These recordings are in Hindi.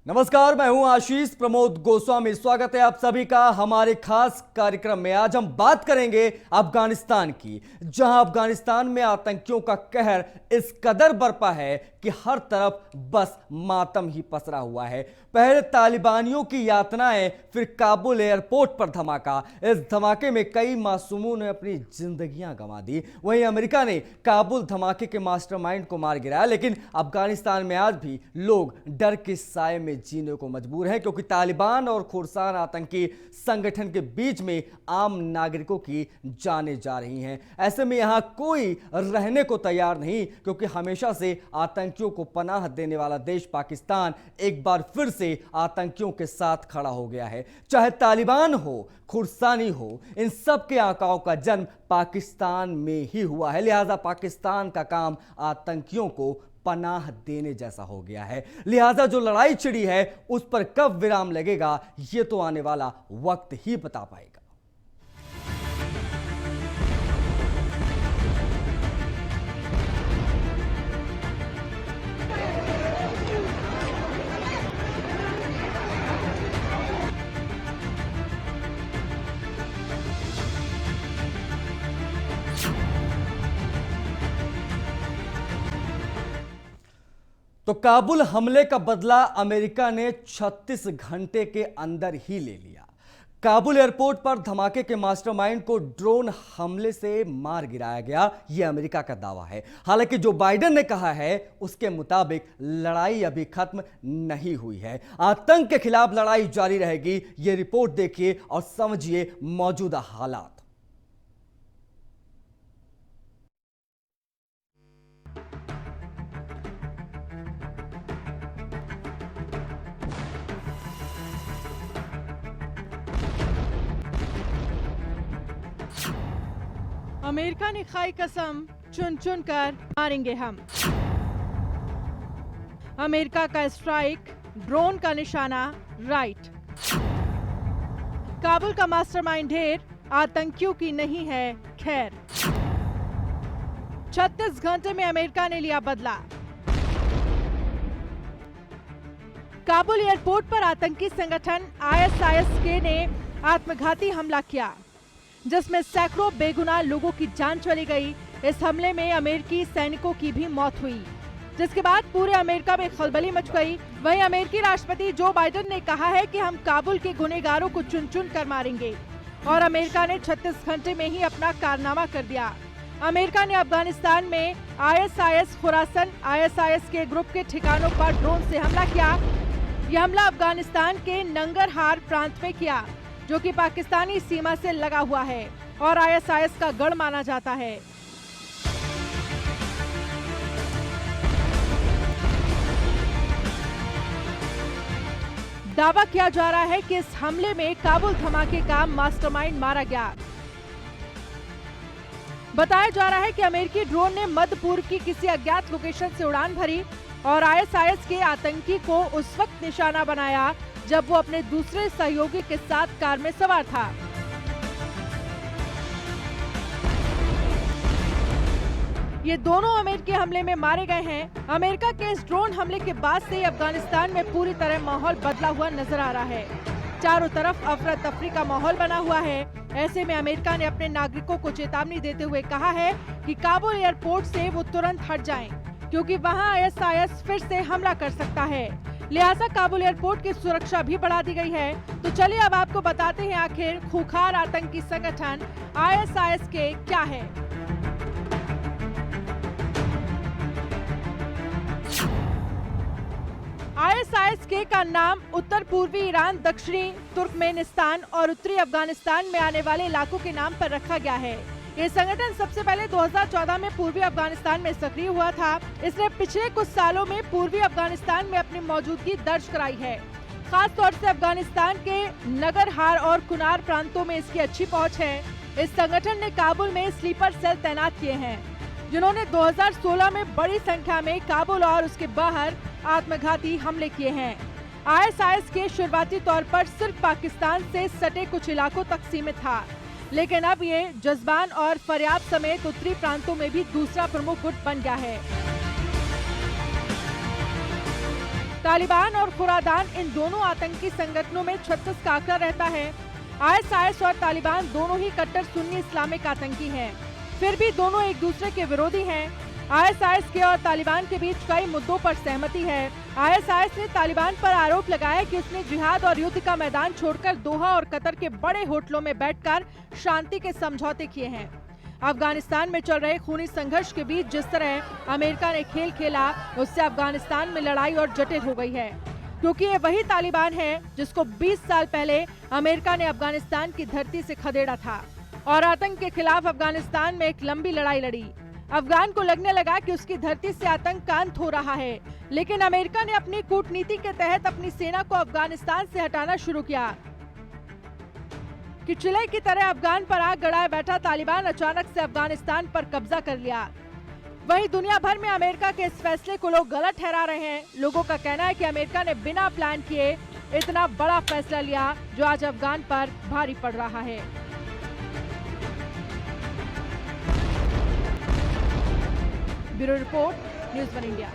नमस्कार, मैं हूं आशीष प्रमोद गोस्वामी। स्वागत है आप सभी का हमारे खास कार्यक्रम में। आज हम बात करेंगे अफगानिस्तान की, जहां अफगानिस्तान में आतंकियों का कहर इस कदर बरपा है कि हर तरफ बस मातम ही पसरा हुआ है। पहले तालिबानियों की यातनाएं, फिर काबुल एयरपोर्ट पर धमाका। इस धमाके में कई मासूमों ने अपनी जिंदगियां गंवा दी। वहीं अमेरिका ने काबुल धमाके के मास्टरमाइंड को मार गिराया, लेकिन अफगानिस्तान में आज भी लोग डर के साए में जीने को मजबूर हैं, क्योंकि तालिबान और खुरसान आतंकी संगठन के बीच में आम नागरिकों की जानें जा रही हैं। ऐसे में यहां कोई रहने को तैयार नहीं, क्योंकि हमेशा से आतंकियों को पनाह देने वाला देश पाकिस्तान एक बार फिर से आतंकियों के साथ खड़ा हो गया है। चाहे तालिबान हो, खुरसानी हो, इन सब के आकाओं का जन्म पाकिस्तान में ही हुआ है। लिहाजा पाकिस्तान का काम आतंकियों को पनाह देने जैसा हो गया है। लिहाजा जो लड़ाई छिड़ी है उस पर कब विराम लगेगा, यह तो आने वाला वक्त ही बता पाएगा। तो काबुल हमले का बदला अमेरिका ने 36 घंटे के अंदर ही ले लिया। काबुल एयरपोर्ट पर धमाके के मास्टरमाइंड को ड्रोन हमले से मार गिराया गया, यह अमेरिका का दावा है। हालांकि जो बाइडेन ने कहा है उसके मुताबिक लड़ाई अभी खत्म नहीं हुई है। आतंक के खिलाफ लड़ाई जारी रहेगी। यह रिपोर्ट देखिए और समझिए मौजूदा हालात। अमेरिका ने खाई कसम, चुन चुन कर मारेंगे हम। अमेरिका का स्ट्राइक, ड्रोन का निशाना राइट। काबुल का मास्टरमाइंड ढेर, आतंकियों की नहीं है खैर। 36 घंटे में अमेरिका ने लिया बदला। काबुल एयरपोर्ट पर आतंकी संगठन ISIS ने आत्मघाती हमला किया, जिसमें सैकड़ों बेगुनाह लोगों की जान चली गई। इस हमले में अमेरिकी सैनिकों की भी मौत हुई, जिसके बाद पूरे अमेरिका में खलबली मच गई। वहीं अमेरिकी राष्ट्रपति जो बाइडेन ने कहा है कि हम काबुल के गुनहगारों को चुन चुन कर मारेंगे, और अमेरिका ने 36 घंटे में ही अपना कारनामा कर दिया। अमेरिका ने अफगानिस्तान में ISIS खुरासन ISIS के ग्रुप के ठिकानों पर ड्रोन से हमला किया। यह हमला अफगानिस्तान के नंगरहार प्रांत में किया, जो कि पाकिस्तानी सीमा से लगा हुआ है और ISIS का गढ़ माना जाता है। दावा किया जा रहा है कि इस हमले में काबुल धमाके का मास्टरमाइंड मारा गया। बताया जा रहा है कि अमेरिकी ड्रोन ने मध्य पूर्व की किसी अज्ञात लोकेशन से उड़ान भरी और ISIS के आतंकी को उस वक्त निशाना बनाया जब वो अपने दूसरे सहयोगी के साथ कार में सवार था। ये दोनों अमेरिकी हमले में मारे गए हैं। अमेरिका के इस ड्रोन हमले के बाद से अफगानिस्तान में पूरी तरह माहौल बदला हुआ नजर आ रहा है। चारों तरफ अफरा तफरी का माहौल बना हुआ है। ऐसे में अमेरिका ने अपने नागरिकों को चेतावनी देते हुए कहा है कि काबुल एयरपोर्ट से वो तुरंत हट जाएं, क्योंकि वहां ISIS फिर से हमला कर सकता है। लिहाजा काबुल एयरपोर्ट की सुरक्षा भी बढ़ा दी गई है। तो चलिए अब आपको बताते हैं आखिर खूंखार आतंकी संगठन ISIS के क्या है। ISIS के का नाम उत्तर पूर्वी ईरान, दक्षिणी तुर्कमेनिस्तान और उत्तरी अफगानिस्तान में आने वाले इलाकों के नाम पर रखा गया है। ये संगठन सबसे पहले 2014 में पूर्वी अफगानिस्तान में सक्रिय हुआ था। इसने पिछले कुछ सालों में पूर्वी अफगानिस्तान में अपनी मौजूदगी दर्ज कराई है। खास तौर से अफगानिस्तान के नगरहार और कुनार प्रांतों में इसकी अच्छी पहुंच है। इस संगठन ने काबुल में स्लीपर सेल तैनात किए हैं, जिन्होंने 2016 में बड़ी संख्या में काबुल और उसके बाहर आत्मघाती हमले किए हैं। ISIS के शुरुआती तौर पर सिर्फ पाकिस्तान से सटे कुछ इलाकों तक सीमित था, लेकिन अब ये जज्बान और फरियाब समेत उत्तरी प्रांतों में भी दूसरा प्रमुख गुट बन गया है। तालिबान और खुरादान इन दोनों आतंकी संगठनों में 36 का आंकड़ा रहता है। आईएसआईएस और तालिबान दोनों ही कट्टर सुन्नी इस्लामिक आतंकी हैं। फिर भी दोनों एक दूसरे के विरोधी हैं। आईएसआईएस के और तालिबान के बीच कई मुद्दों पर सहमति है। आईएसआईएस ने तालिबान पर आरोप लगाया कि उसने जिहाद और युद्ध का मैदान छोड़कर दोहा और कतर के बड़े होटलों में बैठकर शांति के समझौते किए हैं। अफगानिस्तान में चल रहे खूनी संघर्ष के बीच जिस तरह अमेरिका ने खेल खेला, उससे अफगानिस्तान में लड़ाई और जटिल हो गई है, क्योंकि ये वही तालिबान है जिसको 20 साल पहले अमेरिका ने अफगानिस्तान की धरती से खदेड़ा था और आतंक के खिलाफ अफगानिस्तान में एक लंबी लड़ाई लड़ी। अफगान को लगने लगा कि उसकी धरती से आतंक का अंत हो रहा है, लेकिन अमेरिका ने अपनी कूटनीति के तहत अपनी सेना को अफगानिस्तान से हटाना शुरू किया कि चिले की तरह अफगान पर आग गड़ाए बैठा तालिबान अचानक से अफगानिस्तान पर कब्जा कर लिया। वहीं दुनिया भर में अमेरिका के इस फैसले को लोग गलत ठहरा रहे हैं। लोगों का कहना है कि अमेरिका ने बिना प्लान किए इतना बड़ा फैसला लिया जो आज अफगान पर भारी पड़ रहा है। Bureau report, news 1 India.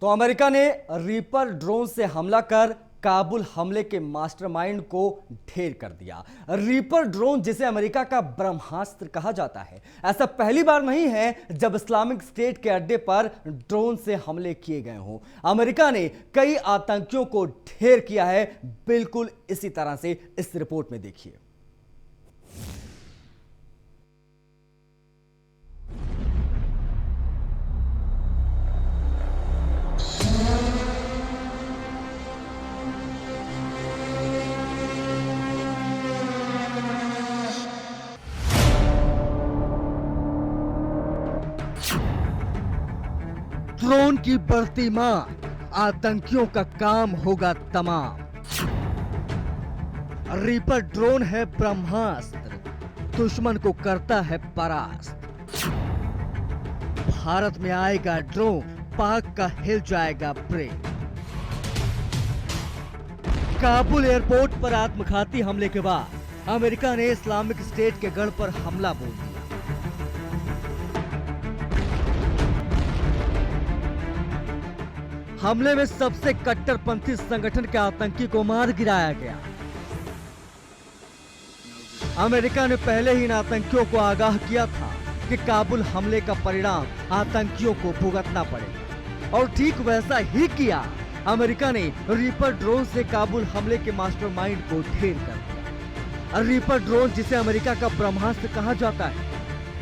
तो अमेरिका ने रीपर ड्रोन से हमला कर काबुल हमले के मास्टरमाइंड को ढेर कर दिया। रीपर ड्रोन, जिसे अमेरिका का ब्रह्मास्त्र कहा जाता है, ऐसा पहली बार नहीं है जब इस्लामिक स्टेट के अड्डे पर ड्रोन से हमले किए गए हों। अमेरिका ने कई आतंकियों को ढेर किया है, बिल्कुल इसी तरह से इस रिपोर्ट में देखिए। ड्रोन की बढ़ती मांग, आतंकियों का काम होगा तमाम। रीपर ड्रोन है ब्रह्मास्त्र, दुश्मन को करता है परास्त। भारत में आएगा ड्रोन, पाक का हिल जाएगा ब्रेन। काबुल एयरपोर्ट पर आत्मघाती हमले के बाद अमेरिका ने इस्लामिक स्टेट के गढ़ पर हमला बोल दिया। हमले में सबसे कट्टरपंथी संगठन के आतंकी को मार गिराया गया। अमेरिका ने पहले ही इन आतंकियों को आगाह किया था कि काबुल हमले का परिणाम आतंकियों को भुगतना पड़ेगा, और ठीक वैसा ही किया। अमेरिका ने रीपर ड्रोन से काबुल हमले के मास्टरमाइंड को ढेर कर दिया। रीपर ड्रोन, जिसे अमेरिका का ब्रह्मास्त्र कहा जाता है,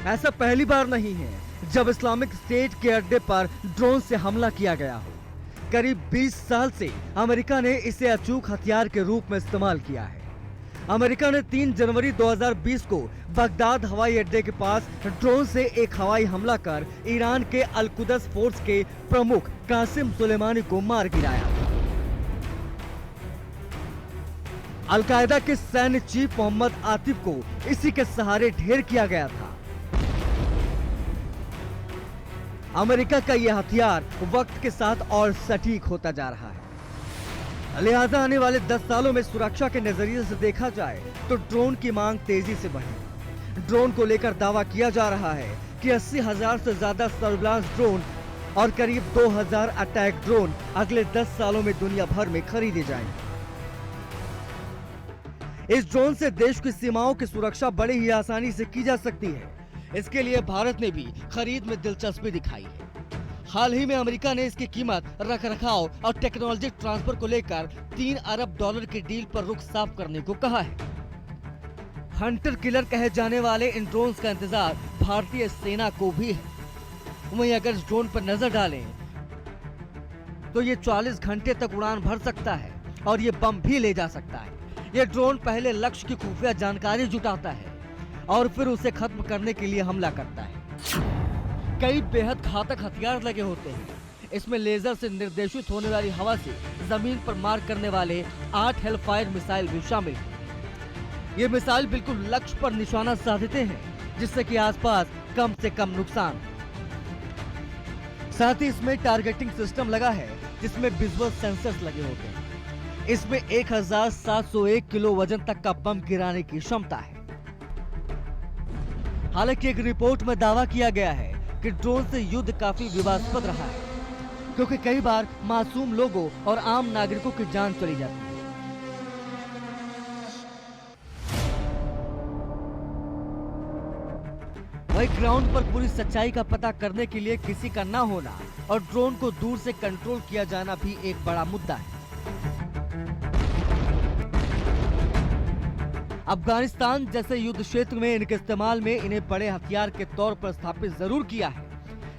ऐसा पहली बार नहीं है जब इस्लामिक स्टेट के अड्डे पर ड्रोन से हमला किया गया हो। करीब 20 साल से अमेरिका ने इसे अचूक हथियार के रूप में इस्तेमाल किया है। अमेरिका ने 3 जनवरी 2020 को बगदाद हवाई अड्डे के पास ड्रोन से एक हवाई हमला कर ईरान के अल-कुद्स फोर्स के प्रमुख कासिम सुलेमानी को मार गिराया। अल-कायदा के सैन्य चीफ मोहम्मद आतिफ को इसी के सहारे ढेर किया गया था। अमेरिका का यह हथियार वक्त के साथ और सटीक होता जा रहा है। लिहाजा आने वाले 10 सालों में सुरक्षा के नजरिए से देखा जाए तो ड्रोन की मांग तेजी से बढ़ेगी। ड्रोन को लेकर दावा किया जा रहा है कि 80,000 से ज्यादा सर्विलांस ड्रोन और करीब 2,000 अटैक ड्रोन अगले 10 सालों में दुनिया भर में खरीदे जाएंगे। इस ड्रोन से देश की सीमाओं की सुरक्षा बड़ी ही आसानी से की जा सकती है। इसके लिए भारत ने भी खरीद में दिलचस्पी दिखाई है। हाल ही में अमेरिका ने इसकी कीमत, रखरखाव और टेक्नोलॉजी ट्रांसफर को लेकर $3 अरब की डील पर रुख साफ करने को कहा है। हंटर किलर कहे जाने वाले इन ड्रोन्स का इंतजार भारतीय सेना को भी है। वहीं अगर इस ड्रोन पर नजर डालें तो ये 40 घंटे तक उड़ान भर सकता है और ये बम भी ले जा सकता है। ये ड्रोन पहले लक्ष्य की खुफिया जानकारी जुटाता है और फिर उसे खत्म करने के लिए हमला करता है। कई बेहद घातक हथियार लगे होते हैं। इसमें लेजर से निर्देशित होने वाली हवा से जमीन पर मार करने वाले 8 हेलफायर मिसाइल भी शामिल हैं। ये मिसाइल बिल्कुल लक्ष्य पर निशाना साधते हैं, जिससे कि आसपास कम से कम नुकसान। साथ ही इसमें टारगेटिंग सिस्टम लगा है, जिसमें विजुअल सेंसर्स लगे होते हैं। इसमें 1701 किलो वजन तक का बम गिराने की क्षमता है। हालांकि एक रिपोर्ट में दावा किया गया है कि ड्रोन से युद्ध काफी विवादास्पद रहा है, क्योंकि कई बार मासूम लोगों और आम नागरिकों की जान चली जाती है। वही ग्राउंड पर पूरी सच्चाई का पता करने के लिए किसी का न होना और ड्रोन को दूर से कंट्रोल किया जाना भी एक बड़ा मुद्दा है। अफगानिस्तान जैसे युद्ध क्षेत्र में इनके इस्तेमाल में इन्हें बड़े हथियार के तौर पर स्थापित जरूर किया है,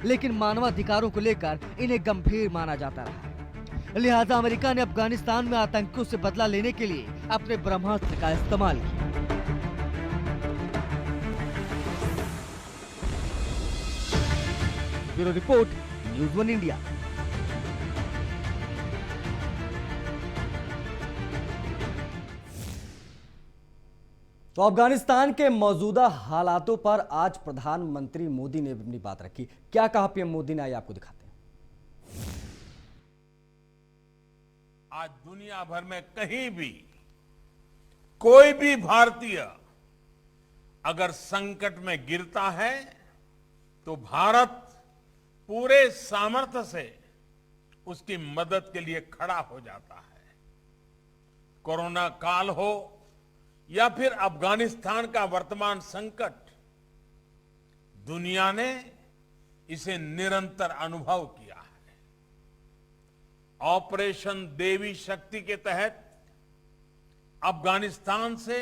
लेकिन मानवाधिकारों को लेकर इन्हें गंभीर माना जाता रहा है। लिहाजा अमेरिका ने अफगानिस्तान में आतंकियों से बदला लेने के लिए अपने ब्रह्मास्त्र का इस्तेमाल किया। Bureau report, news one India. तो अफगानिस्तान के मौजूदा हालातों पर आज प्रधानमंत्री मोदी ने अपनी बात रखी। क्या कहा पीएम मोदी ने, आइए आपको दिखाते हैं। आज दुनिया भर में कहीं भी कोई भी भारतीय अगर संकट में गिरता है तो भारत पूरे सामर्थ्य से उसकी मदद के लिए खड़ा हो जाता है। कोरोना काल हो या फिर अफगानिस्तान का वर्तमान संकट, दुनिया ने इसे निरंतर अनुभव किया है। ऑपरेशन देवी शक्ति के तहत अफगानिस्तान से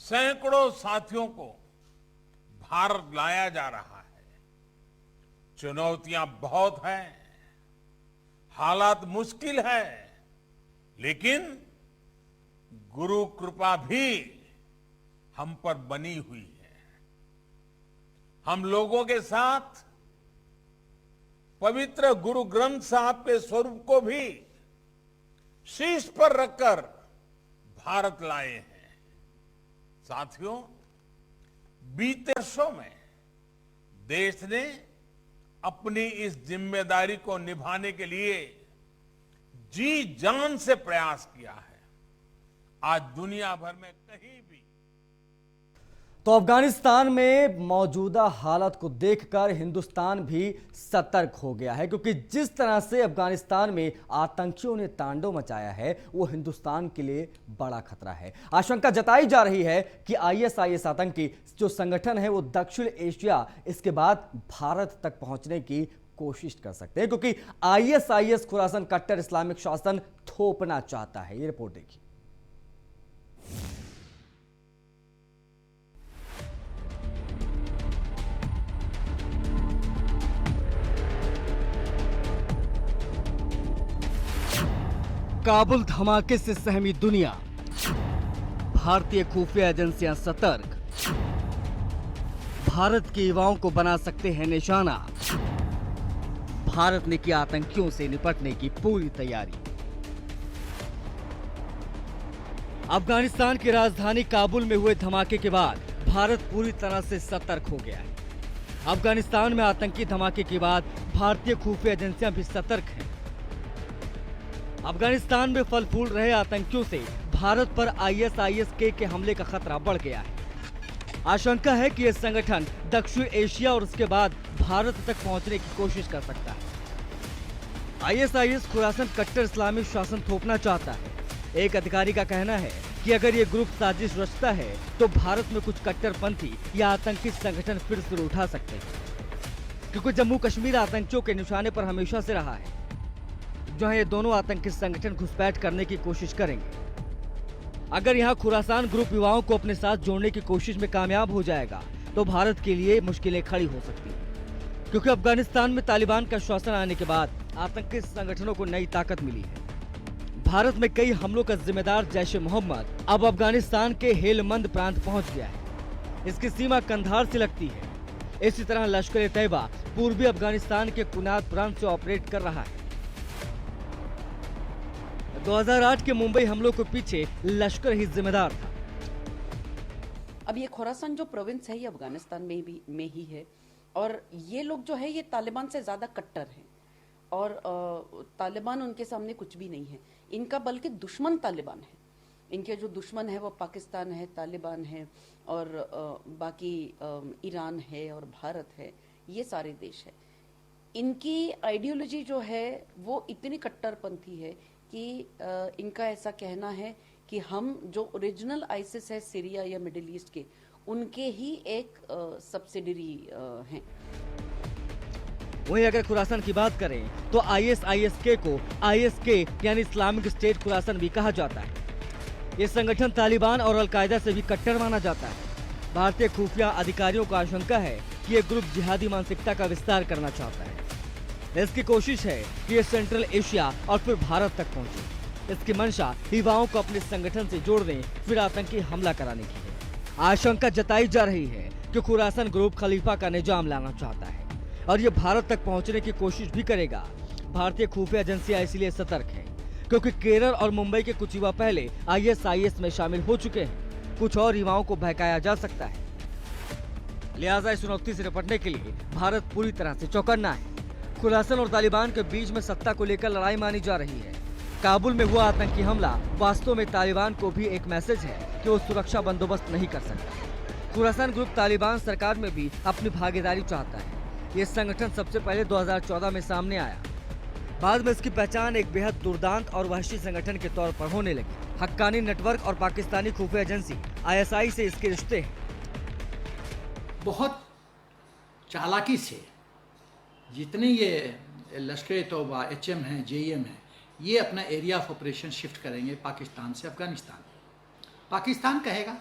सैकड़ों साथियों को भारत लाया जा रहा है। चुनौतियां बहुत हैं, हालात मुश्किल है, लेकिन गुरु कृपा भी हम पर बनी हुई है। हम लोगों के साथ पवित्र गुरु ग्रंथ साहब के स्वरूप को भी शीश पर रखकर भारत लाए हैं। साथियों, बीते वर्षों में देश ने अपनी इस जिम्मेदारी को निभाने के लिए जी जान से प्रयास किया है। आज दुनिया भर में कहीं भी तो अफगानिस्तान में मौजूदा हालत को देखकर हिंदुस्तान भी सतर्क हो गया है, क्योंकि जिस तरह से अफगानिस्तान में आतंकियों ने तांडव मचाया है वो हिंदुस्तान के लिए बड़ा खतरा है। आशंका जताई जा रही है कि आईएसआईएस आतंकी जो संगठन है वो दक्षिण एशिया इसके बाद भारत तक पहुंचने की कोशिश कर सकते हैं, क्योंकि आईएसआईएस खुरासान कट्टर इस्लामिक शासन थोपना चाहता है। ये रिपोर्ट देखिए। काबुल धमाके से सहमी दुनिया, भारतीय खुफिया एजेंसियां सतर्क, भारत के युवाओं को बना सकते हैं निशाना, भारत ने की आतंकियों से निपटने की पूरी तैयारी। अफगानिस्तान की राजधानी काबुल में हुए धमाके के बाद भारत पूरी तरह से सतर्क हो गया है। अफगानिस्तान में आतंकी धमाके के बाद भारतीय खुफिया एजेंसियां भी सतर्क हैं। अफगानिस्तान में फल फूल रहे आतंकियों से भारत पर आईएसआईएस के हमले का खतरा बढ़ गया है। आशंका है कि यह संगठन दक्षिण एशिया और उसके बाद भारत तक पहुंचने की कोशिश कर सकता है। आईएसआईएस खुरासान कट्टर इस्लामिक शासन थोपना चाहता है। एक अधिकारी का कहना है कि अगर ये ग्रुप साजिश रचता है तो भारत में कुछ कट्टरपंथी या आतंकी संगठन फिर से उठा सकते हैं, क्योंकि जम्मू कश्मीर आतंकियों के निशाने पर हमेशा से रहा है, जहां ये दोनों आतंकी संगठन घुसपैठ करने की कोशिश करेंगे। अगर यहां खुरासान ग्रुप युवाओं को अपने साथ जोड़ने की कोशिश में कामयाब हो जाएगा तो भारत के लिए मुश्किलें खड़ी हो सकती हैं, क्योंकि अफगानिस्तान में तालिबान का शासन आने के बाद आतंकी संगठनों को नई ताकत मिली है। भारत में कई हमलों का जिम्मेदार जैश ए मोहम्मद अब अफगानिस्तान के हेलमंद प्रांत पहुंच गया है। इसकी सीमा कंधार से लगती है। इसी तरह लश्कर ए तैयबा पूर्वी अफगानिस्तान के कुनात प्रांत से ऑपरेट कर रहा है। 2008 के मुंबई हमलों के पीछे लश्कर ही जिम्मेदार था। अब ये खुरासान जो प्रोविंस है ये अफगानिस्तान में ही है, और ये लोग जो है ये तालिबान से ज़्यादा कट्टर हैं, और तालिबान उनके सामने कुछ भी नहीं है। इनका बल्कि दुश्मन तालिबान है। इनके जो दुश्मन है वो पाकिस्तान है, तालिबान है, और बाकी ईरान है और भारत है। ये सारे देश है। इनकी आइडियोलॉजी जो है वो इतनी कट्टरपंथी है कि इनका ऐसा कहना है कि हम जो ओरिजिनल आईसिस है सीरिया या मिडिल ईस्ट के, उनके ही एक सब्सिडरी हैं। वहीं अगर खुरासान की बात करें तो ISIS-K को ISK यानी इस्लामिक स्टेट खुरासान भी कहा जाता है। ये संगठन तालिबान और अलकायदा से भी कट्टर माना जाता है। भारतीय खुफिया अधिकारियों को आशंका है कि ये ग्रुप जिहादी मानसिकता का विस्तार करना चाहता है। इसकी कोशिश है कि ये सेंट्रल एशिया और फिर भारत तक पहुंचे। इसकी मंशा युवाओं को अपने संगठन से जोड़ दें, फिर आतंकी हमला कराने की है। आशंका जताई जा रही है कि खुरासान ग्रुप खलीफा का निजाम लाना चाहता है और ये भारत तक पहुंचने की कोशिश भी करेगा। भारतीय खुफिया एजेंसियां इसलिए सतर्क हैं क्योंकि केरल और मुंबई के कुछ युवा पहले ISIS में शामिल हो चुके हैं। कुछ और युवाओं को बहकाया जा सकता है। लिहाजा इस चुनौती से निपटने के लिए भारत पूरी तरह से चौकन्ना है। खुरासान और तालिबान के बीच में सत्ता को लेकर लड़ाई मानी जा रही है। काबुल में हुआ आतंकी हमला वास्तव में तालिबान को भी एक मैसेज है कि वो सुरक्षा बंदोबस्त नहीं कर सकता। खुरासान ग्रुप तालिबान सरकार में भी अपनी भागीदारी चाहता है। ये संगठन सबसे पहले 2014 में सामने आया। बाद में इसकी पहचान एक बेहद दुर्दांत और वहशी संगठन के तौर पर होने लगी। हक्कानी नेटवर्क और पाकिस्तानी खुफिया एजेंसी ISI से इसके रिश्ते हैं। बहुत चालाकी से जितने ये लश्कर-ए-तौबा, HM हैं, JM हैं, ये अपना एरिया ऑफ ऑपरेशन शिफ्ट करेंगे पाकिस्तान से अफगानिस्तान। पाकिस्तान कहेगा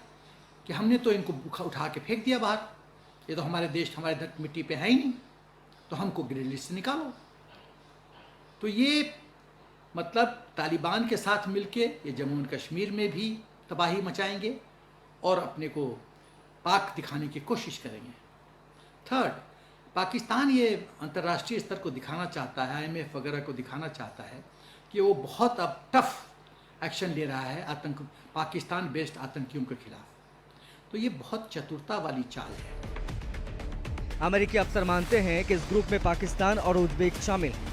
कि हमने तो इनको उठा के फेंक दिया बाहर, ये तो हमारे देश, हमारे धरती मिट्टी पे है ही नहीं, तो हमको ग्रे लिस्ट से निकालो। तो ये मतलब तालिबान के साथ मिलके ये जम्मू एंड कश्मीर में भी तबाही मचाएंगे और अपने को पाक दिखाने की कोशिश करेंगे। थर्ड, पाकिस्तान ये अंतर्राष्ट्रीय स्तर को दिखाना चाहता है, IMF वगैरह को दिखाना चाहता है कि वो बहुत अब टफ एक्शन ले रहा है पाकिस्तान बेस्ड आतंकियों के खिलाफ। तो ये बहुत चतुरता वाली चाल है। अमेरिकी अफसर मानते हैं कि इस ग्रुप में पाकिस्तान और उज्बेक शामिल हैं।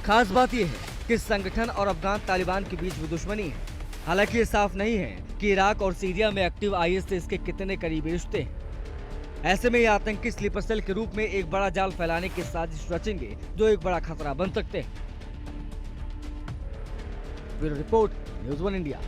खास बात यह है कि इस संगठन और अफगान तालिबान के बीच भी दुश्मनी है। हालांकि ये साफ नहीं है कि इराक और सीरिया में एक्टिव IS से इसके कितने करीबी रिश्ते हैं। ऐसे में ये आतंकी स्लीपर सेल के रूप में एक बड़ा जाल फैलाने की साजिश रचेंगे जो एक बड़ा खतरा बन सकते हैं। Bureau report, news 1 India.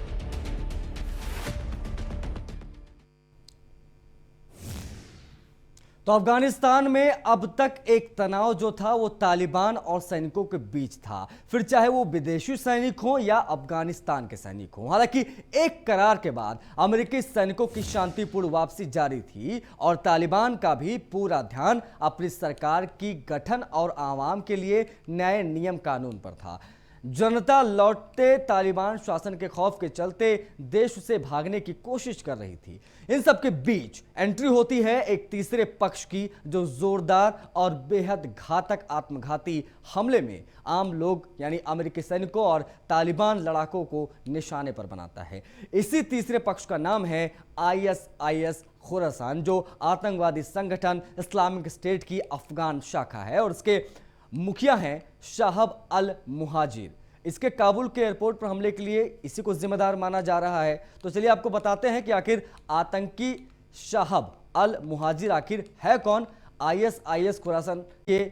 तो अफगानिस्तान में अब तक एक तनाव जो था वो तालिबान और सैनिकों के बीच था, फिर चाहे वो विदेशी सैनिक हो या अफगानिस्तान के सैनिक हो। हालांकि एक करार के बाद अमेरिकी सैनिकों की शांतिपूर्ण वापसी जारी थी और तालिबान का भी पूरा ध्यान अपनी सरकार की गठन और आवाम के लिए नए नियम कानून पर था। जनता लौटते तालिबान शासन के खौफ के चलते देश से भागने की कोशिश कर रही थी। इन सब के बीच एंट्री होती है एक तीसरे पक्ष की जो जोरदार और बेहद घातक आत्मघाती हमले में आम लोग यानी अमेरिकी सैनिकों और तालिबान लड़ाकों को निशाने पर बनाता है। इसी तीसरे पक्ष का नाम है ISIS खुरासान, जो आतंकवादी संगठन इस्लामिक स्टेट की अफगान शाखा है और इसके मुखिया हैं शाहब अल मुहाजिर। इसके काबुल के एयरपोर्ट पर हमले के लिए इसी को जिम्मेदार माना जा रहा है। तो चलिए आपको बताते हैं कि आखिर आतंकी शाहब अल मुहाजिर आखिर है कौन, ISIS खुरासान के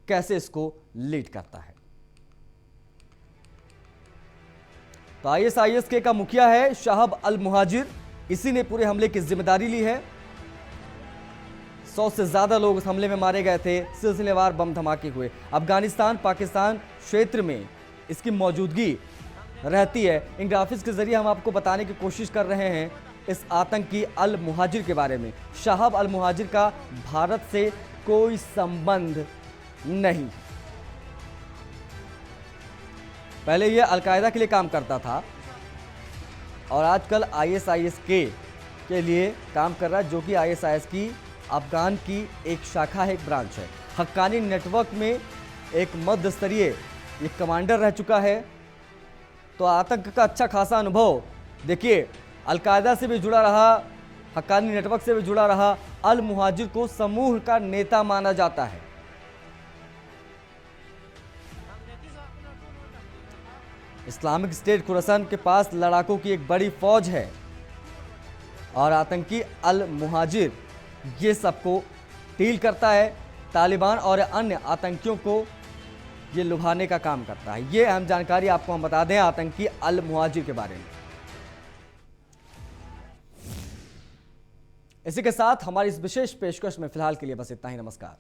कैसे इसको लीड करता है। तो ISIS का मुखिया है शाहब अल मुहाजिर, इसी ने पूरे हमले की जिम्मेदारी ली है। 100 से ज्यादा लोग इस हमले में मारे गए थे। सिलसिलेवार बम धमाके हुए। अफगानिस्तान पाकिस्तान क्षेत्र में इसकी मौजूदगी रहती है। इन ग्राफिक्स के जरिए हम आपको बताने की कोशिश कर रहे हैं इस आतंकी अल मुहाजिर के बारे में। शाहब अल मुहाजिर का भारत से कोई संबंध नहीं। पहले यह अलकायदा के लिए काम करता था और आजकल ISIS-K के लिए काम कर रहा है, जो कि ISIS की अफगान की एक शाखा है, एक ब्रांच है। हक्कानी नेटवर्क में एक मध्य स्तरीय एक कमांडर रह चुका है। तो आतंक का अच्छा खासा अनुभव देखिए, अलकायदा से भी जुड़ा रहा, हक्कानी नेटवर्क से भी जुड़ा रहा। अल मुहाजिर को समूह का नेता माना जाता है। इस्लामिक स्टेट खुरासान के पास लड़ाकों की एक बड़ी फौज है और आतंकी अल मुहाजिर ये सबको डील करता है। तालिबान और अन्य आतंकियों को ये लुभाने का काम करता है। ये अहम जानकारी आपको हम बता दें आतंकी अल मुहाजिर के बारे में। इसी के साथ हमारी इस विशेष पेशकश में फिलहाल के लिए बस इतना ही। नमस्कार।